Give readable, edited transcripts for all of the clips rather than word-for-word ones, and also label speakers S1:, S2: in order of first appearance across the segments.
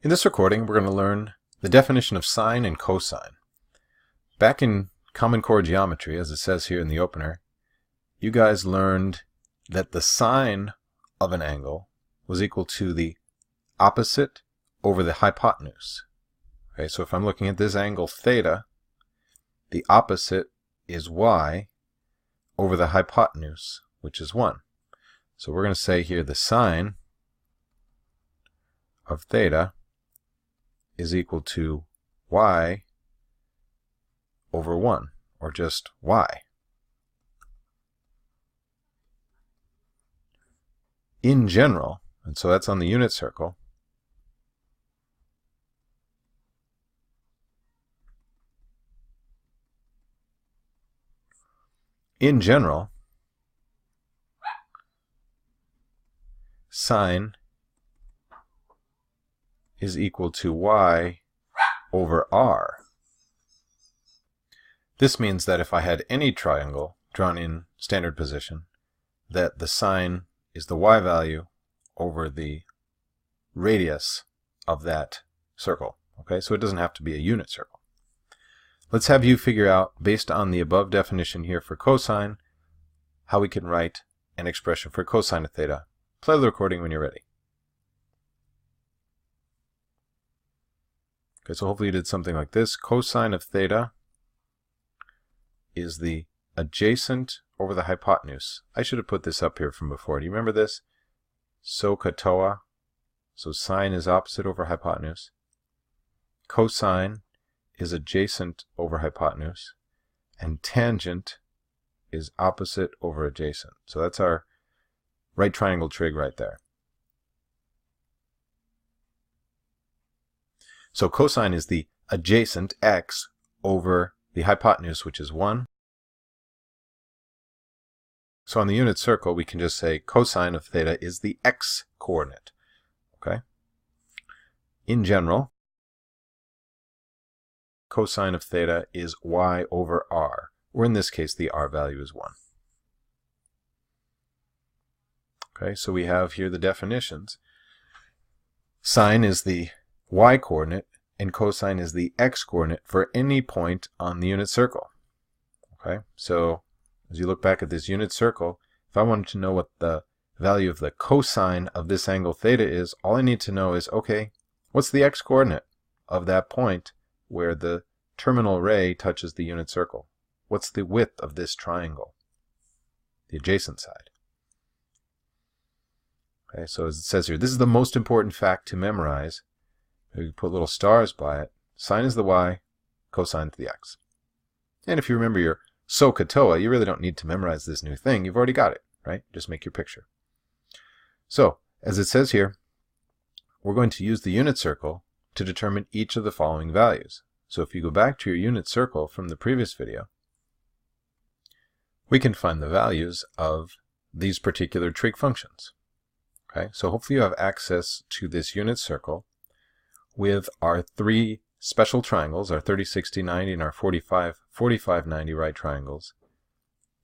S1: In this recording, we're going to learn the definition of sine and cosine. Back in Common Core geometry, as it says here in the opener, you guys learned that the sine of an angle was equal to the opposite over the hypotenuse. Okay, so if I'm looking at this angle theta, the opposite is y over the hypotenuse, which is 1. So we're going to say here the sine of theta is equal to y over 1, or just y. In general, and so that's on the unit circle, in general, sine is equal to y over r. This means that if I had any triangle drawn in standard position, that the sine is the y value over the radius of that circle. Okay, so it doesn't have to be a unit circle. Let's have you figure out, based on the above definition here for cosine, how we can write an expression for cosine of theta. Play the recording when you're ready. Okay, so hopefully you did something like this. Cosine of theta is the adjacent over the hypotenuse. I should have put this up here from before. Do you remember this? SOHCAHTOA. So sine is opposite over hypotenuse. Cosine is adjacent over hypotenuse. And tangent is opposite over adjacent. So that's our right triangle trig right there. So cosine is the adjacent x over the hypotenuse, which is 1. So on the unit circle, we can just say cosine of theta is the x coordinate. Okay? In general, cosine of theta is y over r, or in this case, the r value is 1. Okay, so we have here the definitions. Sine is the y coordinate and cosine is the x coordinate for any point on the unit circle. Okay, so as you look back at this unit circle, if I wanted to know what the value of the cosine of this angle theta is, all I need to know is, okay, what's the x coordinate of that point where the terminal ray touches the unit circle? What's the width of this triangle? The adjacent side. Okay, so as it says here, this is the most important fact to memorize. We put little stars by it. Sine is the y, cosine is the x. And if you remember your SOHCAHTOA, you really don't need to memorize this new thing. You've already got it, right? Just make your picture. So, as it says here, we're going to use the unit circle to determine each of the following values. So if you go back to your unit circle from the previous video, we can find the values of these particular trig functions. Okay, so hopefully you have access to this unit circle with our 3 special triangles, our 30, 60, 90, and our 45, 45, 90 right triangles,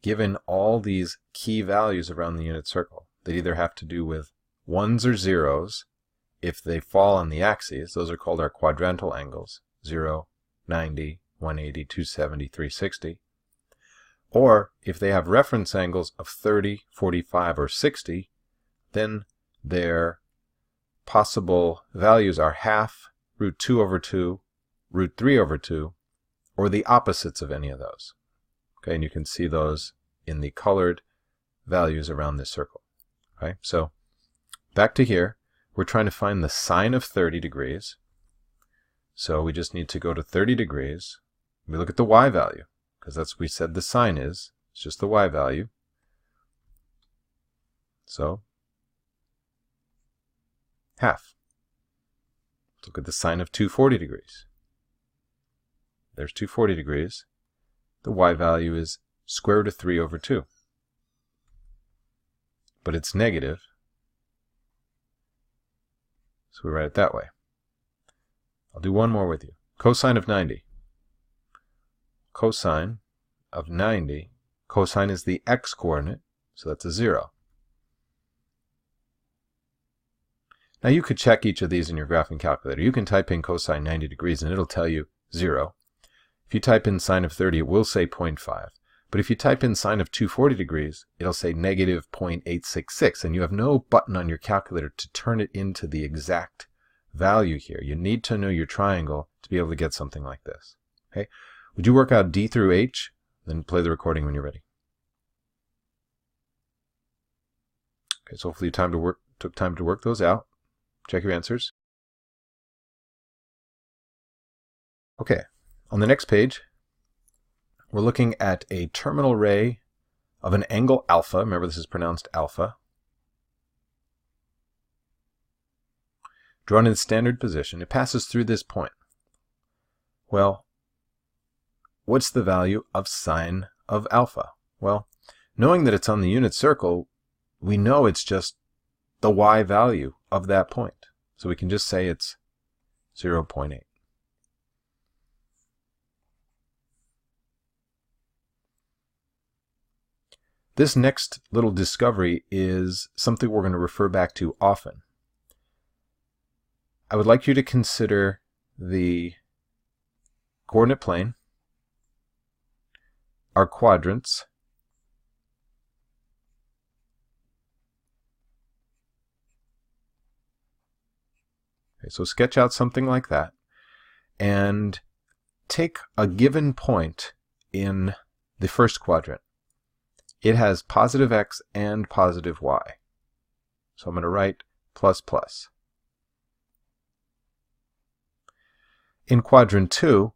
S1: given all these key values around the unit circle. They either have to do with 1s or 0s if they fall on the axes. Those are called our quadrantal angles, 0, 90, 180, 270, 360. Or if they have reference angles of 30, 45, or 60, then their possible values are half, root 2 over 2, root 3 over 2, or the opposites of any of those. Okay, and you can see those in the colored values around this circle. Okay, so back to here, we're trying to find the sine of 30 degrees. So we just need to go to 30 degrees. We look at the y value, because that's what we said the sine is. It's just the y value. So half. Let's look at the sine of 240 degrees. There's 240 degrees. The y value is square root of 3 over 2. But it's negative, so we write it that way. I'll do one more with you. Cosine of 90. Cosine of 90. Cosine is the x coordinate, so that's a 0. Now you could check each of these in your graphing calculator. You can type in cosine 90 degrees and it'll tell you 0. If you type in sine of 30, it will say 0.5. But if you type in sine of 240 degrees, it'll say negative 0.866, and you have no button on your calculator to turn it into the exact value here. You need to know your triangle to be able to get something like this. Okay? Would you work out D through H? Then play the recording when you're ready. Okay, so hopefully you took time to work those out. Check your answers. Okay, on the next page, we're looking at a terminal ray of an angle alpha. Remember, this is pronounced alpha. Drawn in standard position. It passes through this point. Well, what's the value of sine of alpha? Well, knowing that it's on the unit circle, we know it's just the y value of that point. So we can just say it's 0.8. This next little discovery is something we're going to refer back to often. I would like you to consider the coordinate plane, our quadrants, okay, so sketch out something like that, and take a given point in the first quadrant. It has positive x and positive y. So I'm going to write plus plus. In quadrant 2,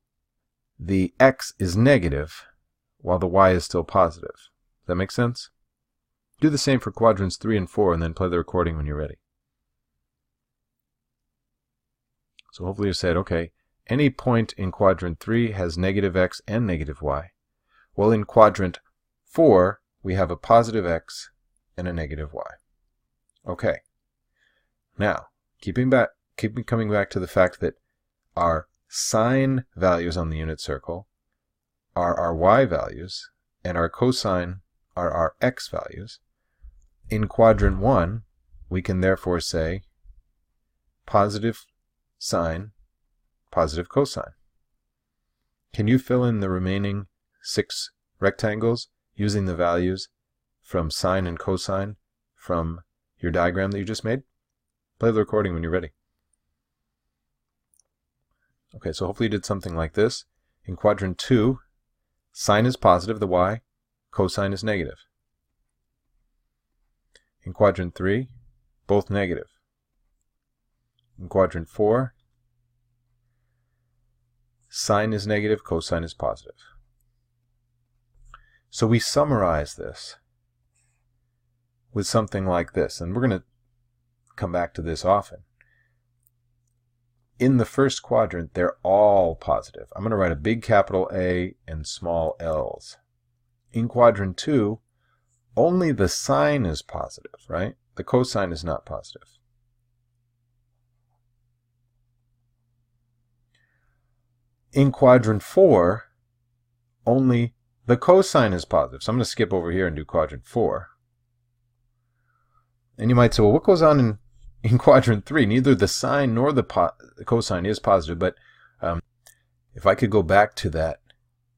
S1: the x is negative while the y is still positive. Does that make sense? Do the same for quadrants 3 and 4 and then play the recording when you're ready. So hopefully you said, okay, any point in quadrant 3 has negative x and negative y. Well, in quadrant 4, we have a positive x and a negative y. Okay. Now, keeping coming back to the fact that our sine values on the unit circle are our y values, and our cosine are our x values. In quadrant 1, we can therefore say positive sine, positive cosine. Can you fill in the remaining 6 rectangles using the values from sine and cosine from your diagram that you just made? Play the recording when you're ready. Okay, so hopefully you did something like this. In quadrant 2, sine is positive, the y, cosine is negative. In quadrant 3, both negative. In quadrant 4, sine is negative, cosine is positive. So we summarize this with something like this, and we're going to come back to this often. In the first quadrant, they're all positive. I'm going to write a big capital A and small l's. In quadrant 2, only the sine is positive, right? The cosine is not positive. In quadrant 4, only the cosine is positive. So I'm going to skip over here and do quadrant 4. And you might say, well, what goes on in quadrant 3? Neither the sine nor the cosine is positive. But if I could go back to that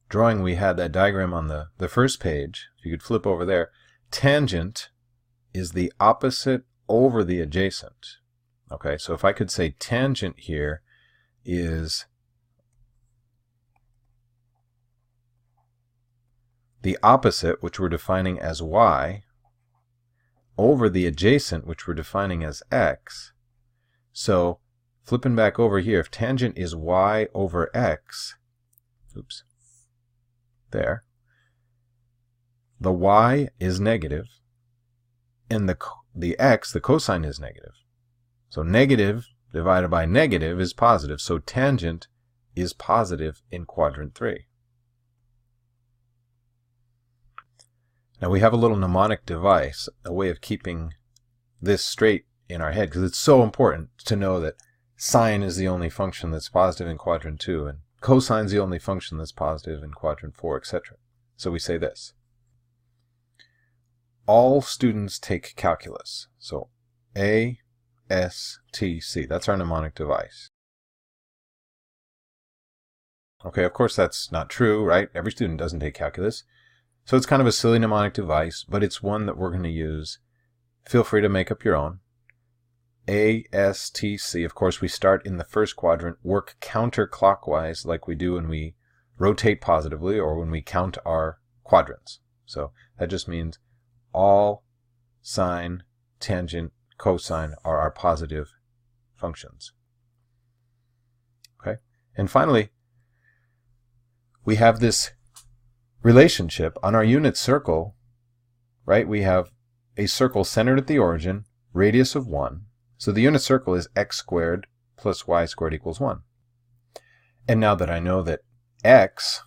S1: drawing we had, that diagram on the first page, if you could flip over there, tangent is the opposite over the adjacent. Okay, so if I could say tangent here is the opposite, which we're defining as y, over the adjacent, which we're defining as x. So flipping back over here, if tangent is y over x, oops, there, the y is negative, and the x, the cosine, is negative. So negative divided by negative is positive. So tangent is positive in quadrant 3. Now we have a little mnemonic device, a way of keeping this straight in our head, because it's so important to know that sine is the only function that's positive in quadrant 2, and cosine is the only function that's positive in quadrant 4, etc. So we say this. All students take calculus. So A ASTC. That's our mnemonic device. Okay, of course that's not true, right? Every student doesn't take calculus. So it's kind of a silly mnemonic device, but it's one that we're going to use. Feel free to make up your own. ASTC, of course, we start in the first quadrant, work counterclockwise like we do when we rotate positively or when we count our quadrants. So that just means all sine, tangent, cosine are our positive functions. Okay, and finally, we have this relationship on our unit circle, right? We have a circle centered at the origin, radius of 1. So the unit circle is x squared plus y squared equals 1. And now that I know that x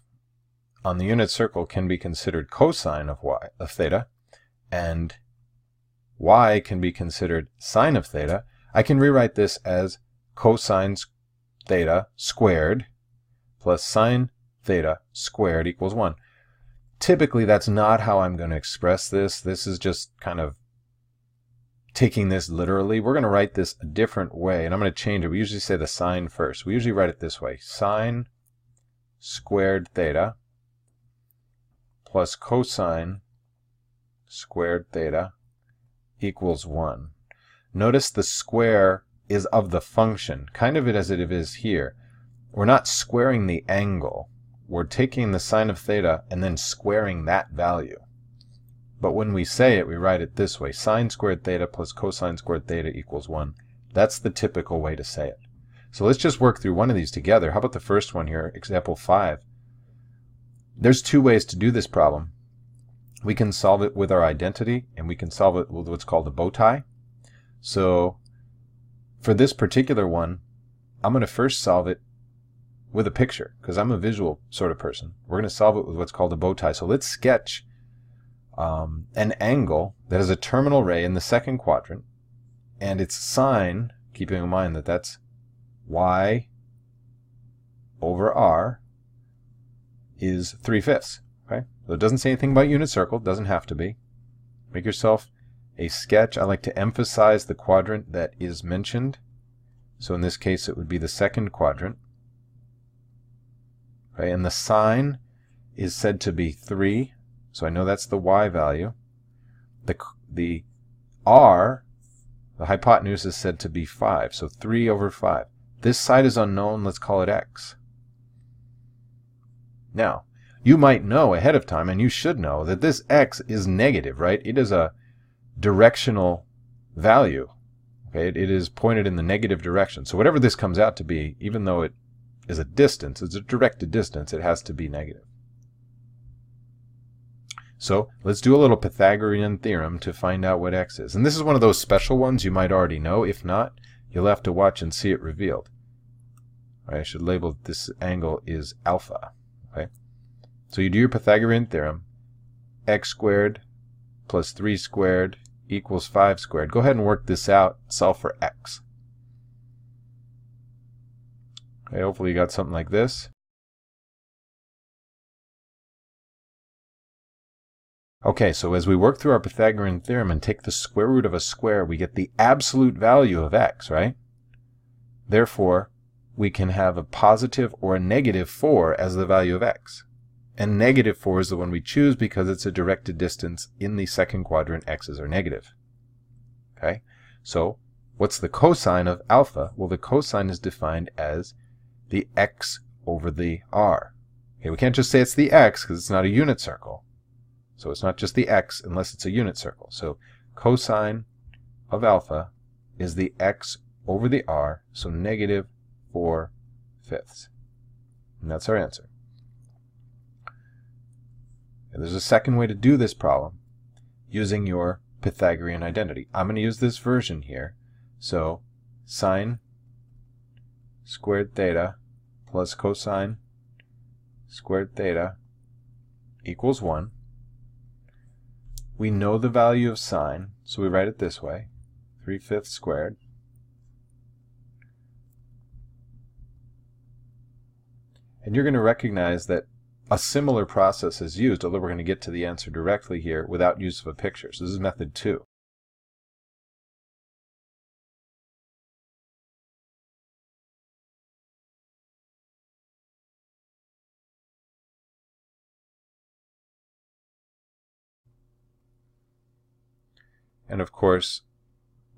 S1: on the unit circle can be considered cosine of theta, and y can be considered sine of theta, I can rewrite this as cosine theta squared plus sine theta squared equals 1. Typically, that's not how I'm going to express this. This is just kind of taking this literally. We're going to write this a different way, and I'm going to change it. We usually say the sine first. We usually write it this way. Sine squared theta plus cosine squared theta equals 1. Notice the square is of the function, kind of it as it is here. We're not squaring the angle. We're taking the sine of theta and then squaring that value. But when we say it, we write it this way. Sine squared theta plus cosine squared theta equals 1. That's the typical way to say it. So let's just work through one of these together. How about the first one here, example 5? There's two ways to do this problem. We can solve it with our identity, and we can solve it with what's called a bow tie. So for this particular one, I'm going to first solve it with a picture, because I'm a visual sort of person. We're going to solve it with what's called a bow tie. So let's sketch an angle that has a terminal ray in the second quadrant, and its sine, keeping in mind that that's y over r, is 3/5. Okay? So it doesn't say anything about unit circle. It doesn't have to be. Make yourself a sketch. I like to emphasize the quadrant that is mentioned. So in this case, it would be the second quadrant. Okay, and the sine is said to be 3, so I know that's the y value. The r, the hypotenuse, is said to be 5, so 3 over 5. This side is unknown, let's call it x. Now, you might know ahead of time, and you should know, that this x is negative, right? It is a directional value. Okay, it is pointed in the negative direction. So whatever this comes out to be, even though it is a distance, it's a directed distance, it has to be negative. So let's do a little Pythagorean theorem to find out what x is. And this is one of those special ones you might already know. If not, you'll have to watch and see it revealed. All right, I should label this angle is alpha. Okay, so you do your Pythagorean theorem. X squared plus 3 squared equals 5 squared. Go ahead and work this out. Solve for x. Okay, hopefully you got something like this. Okay, so as we work through our Pythagorean theorem and take the square root of a square, we get the absolute value of x, right? Therefore, we can have a positive or a negative 4 as the value of x. And negative 4 is the one we choose because it's a directed distance in the second quadrant. X's are negative. Okay, so what's the cosine of alpha? Well, the cosine is defined as the x over the r. Okay, we can't just say it's the x because it's not a unit circle. So it's not just the x unless it's a unit circle. So cosine of alpha is the x over the r, so negative 4/5. And that's our answer. And there's a second way to do this problem using your Pythagorean identity. I'm going to use this version here. So sine squared theta plus cosine squared theta equals 1. We know the value of sine, so we write it this way, 3/5 squared. And you're going to recognize that a similar process is used, although we're going to get to the answer directly here without use of a picture. So this is method 2. And of course,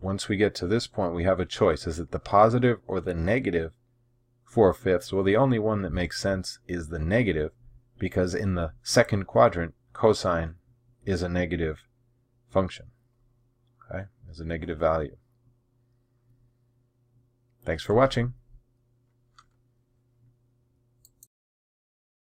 S1: once we get to this point, we have a choice. Is it the positive or the negative 4/5? Well, the only one that makes sense is the negative, because in the second quadrant, cosine is a negative function, okay? Is a negative value. Thanks for watching.